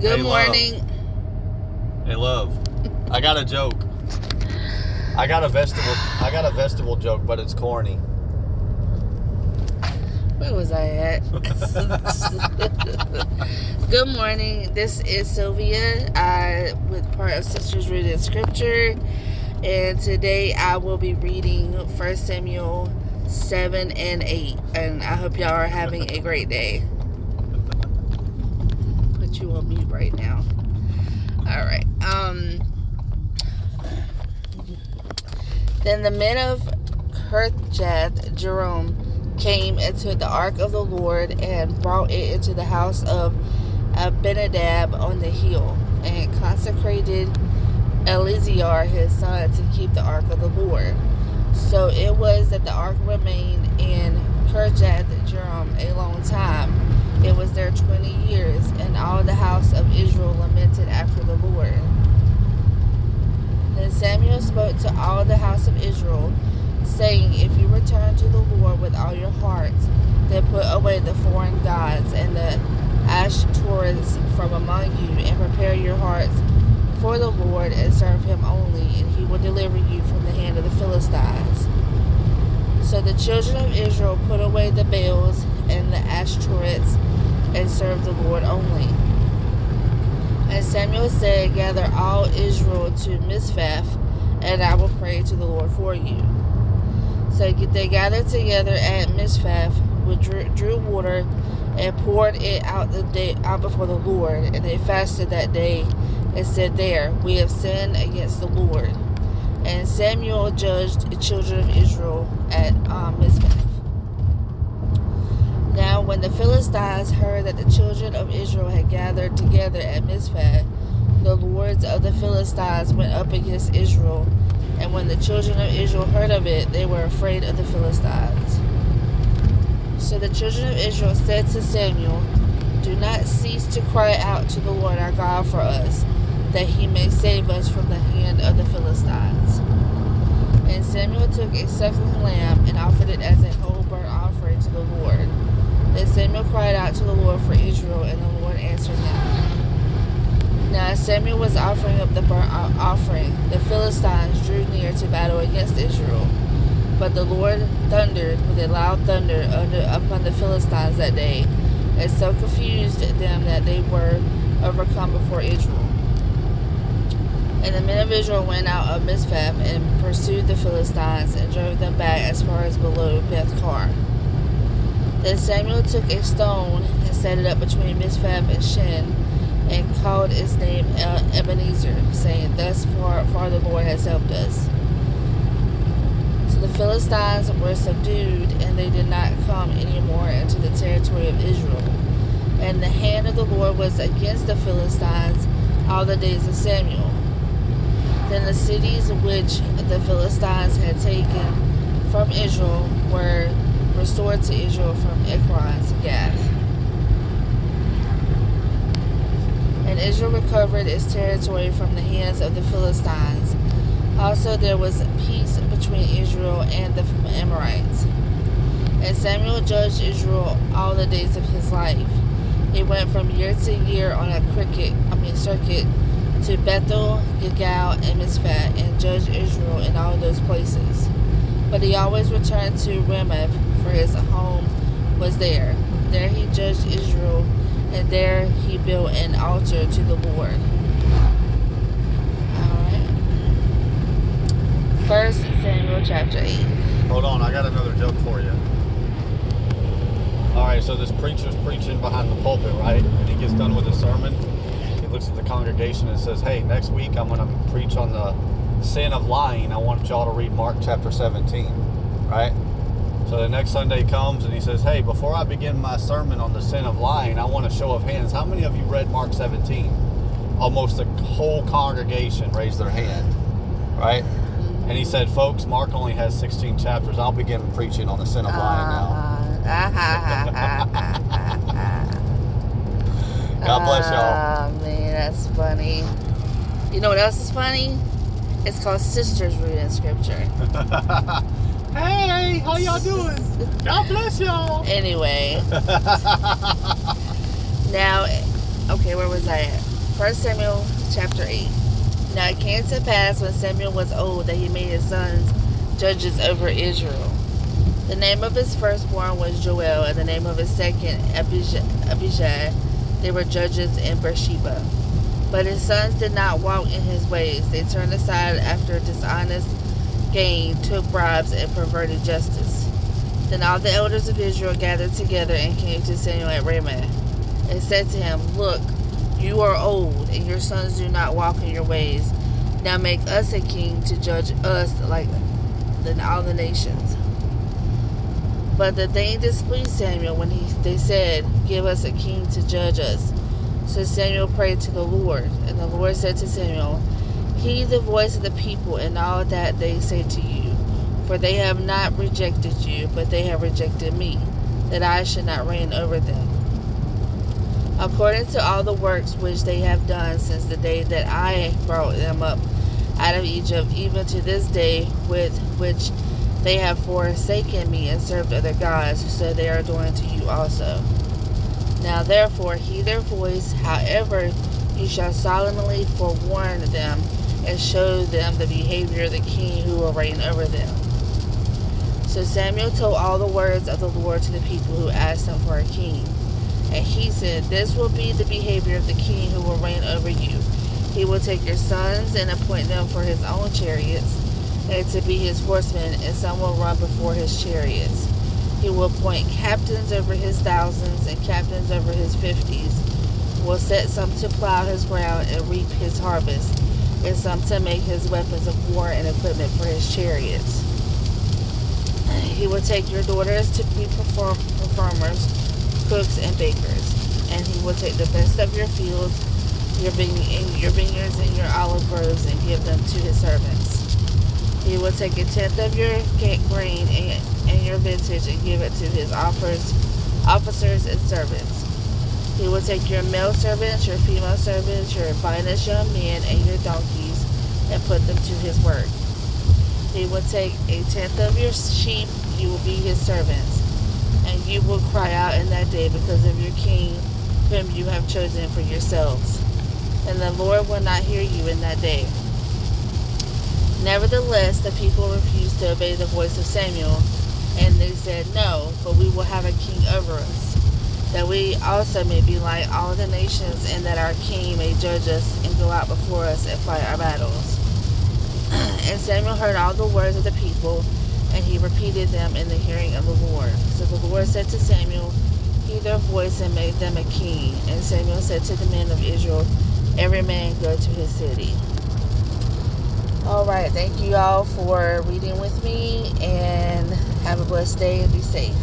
Good morning. Hey, love. I got a joke. I got a vegetable joke, but it's corny. Where was I at? Good morning. This is Sylvia with part of Sisters Rooted in Scripture. And today I will be reading 1 Samuel 7 and 8. And I hope y'all are having a great day. Put you on mute right now. Alright. Then the men of Kirjath Jearim came and took the ark of the Lord and brought it into the house of Abinadab on the hill, and consecrated Eleazar his son to keep the ark of the Lord. So it was that the ark remained in Kirjath Jearim a long time. It was there 20 years, and all the house of Israel lamented after the Lord. Then Samuel spoke to all the house of Israel, saying, if you return to the Lord with all your hearts, then put away the foreign gods and the Ashtoreths from among you, and prepare your hearts for the Lord, and serve him only, and he will deliver you from the hand of the Philistines. So the children of Israel put away the Baals and the Ashtoreths, and served the Lord only. And Samuel said, gather all Israel to Mizpah, and I will pray to the Lord for you. So they gathered together at Mizpah, drew water, and poured it out before the Lord. And they fasted that day, and said, there, we have sinned against the Lord. And Samuel judged the children of Israel at Mizpah. Now when the Philistines heard that the children of Israel had gathered together at Mizpah, the lords of the Philistines went up against Israel. And when the children of Israel heard of it, they were afraid of the Philistines. So the children of Israel said to Samuel, do not cease to cry out to the Lord our God for us, that he may save us from the hand of the Philistines. And Samuel took a suckling lamb and offered it as a whole burnt offering to the Lord. Then Samuel cried out to the Lord for Israel, and the Lord answered him. Now as Samuel was offering up the burnt offering, the Philistines drew near to battle against Israel. But the Lord thundered with a loud thunder upon the Philistines that day, and so confused them that they were overcome before Israel. And the men of Israel went out of Mizpah and pursued the Philistines, and drove them back as far as below Beth-kar. Then Samuel took a stone and set it up between Mizpah and Shin, and called its name Ebenezer, saying, thus far the Lord has helped us. So the Philistines were subdued, and they did not come any more into the territory of Israel. And the hand of the Lord was against the Philistines all the days of Samuel. Then the cities which the Philistines had taken from Israel were restored to Israel from Ekron to Gath. And Israel recovered its territory from the hands of the Philistines. Also there was peace between Israel and the Amorites. And Samuel judged Israel all the days of his life. He went from year to year on a circuit to Bethel, Gilgal, and Mizpah, and judged Israel in all those places. But he always returned to Ramoth, for his home was there. There he judged Israel, and there he built an altar to the Lord. Alright. 1 Samuel chapter 8. Hold on, I got another joke for you. Alright, so this preacher's preaching behind the pulpit, right? And he gets done with his sermon. He looks at the congregation and says, hey, next week I'm going to preach on the sin of lying. I want y'all to read Mark chapter 17, right? So the next Sunday comes and he says, hey, before I begin my sermon on the sin of lying, I want a show of hands. How many of you read Mark 17? Almost the whole congregation raised their hand, right? And he said, folks, Mark only has 16 chapters. I'll begin preaching on the sin of lying now. God bless y'all. Oh, man, that's funny. You know what else is funny? It's called Sisters Rooted in Scripture. Hey, how y'all doing? God bless y'all. Anyway. Now, okay, where was I at? 1 Samuel chapter 8. Now it came to pass when Samuel was old that he made his sons judges over Israel. The name of his firstborn was Joel, and the name of his second Abijah. They were judges in Beersheba. But his sons did not walk in his ways. They turned aside after dishonest gain, took bribes, and perverted justice. Then all the elders of Israel gathered together and came to Samuel at Ramah, and said to him, Look, you are old, and your sons do not walk in your ways. Now make us a king to judge us like all the nations. But the thing displeased Samuel when they said, Give us a king to judge us. So Samuel prayed to the Lord, and the Lord said to Samuel, Heed the voice of the people in all that they say to you, for they have not rejected you, but they have rejected me, that I should not reign over them. According to all the works which they have done since the day that I brought them up out of Egypt, even to this day, with which they have forsaken me and served other gods, so they are doing to you also. Now therefore heed their voice, however you shall solemnly forewarn them, and show them the behavior of the king who will reign over them. So Samuel told all the words of the Lord to the people who asked him for a king. And he said, This will be the behavior of the king who will reign over you. He will take your sons and appoint them for his own chariots, and to be his horsemen, and some will run before his chariots. He will appoint captains over his thousands and captains over his 50s. Will set some to plow his ground and reap his harvest, and some to make his weapons of war and equipment for his chariots. He will take your daughters to be performers, cooks, and bakers, and he will take the best of your fields, your vineyards, and your olive groves, and give them to his servants. He will take 1/10 of your grain and your vintage and give it to his officers and servants. He will take your male servants, your female servants, your finest young men, and your donkeys, and put them to his work. He will take 1/10 of your sheep, you will be his servants, and you will cry out in that day because of your king, whom you have chosen for yourselves. And the Lord will not hear you in that day. Nevertheless, the people refused to obey the voice of Samuel, and they said, No, but we will have a king over us, that we also may be like all the nations, and that our king may judge us and go out before us and fight our battles. And Samuel heard all the words of the people, and he repeated them in the hearing of the Lord. So the Lord said to Samuel, Hear their voice and make them a king. And Samuel said to the men of Israel, Every man go to his city. Alright, thank you all for reading with me, and have a blessed day and be safe.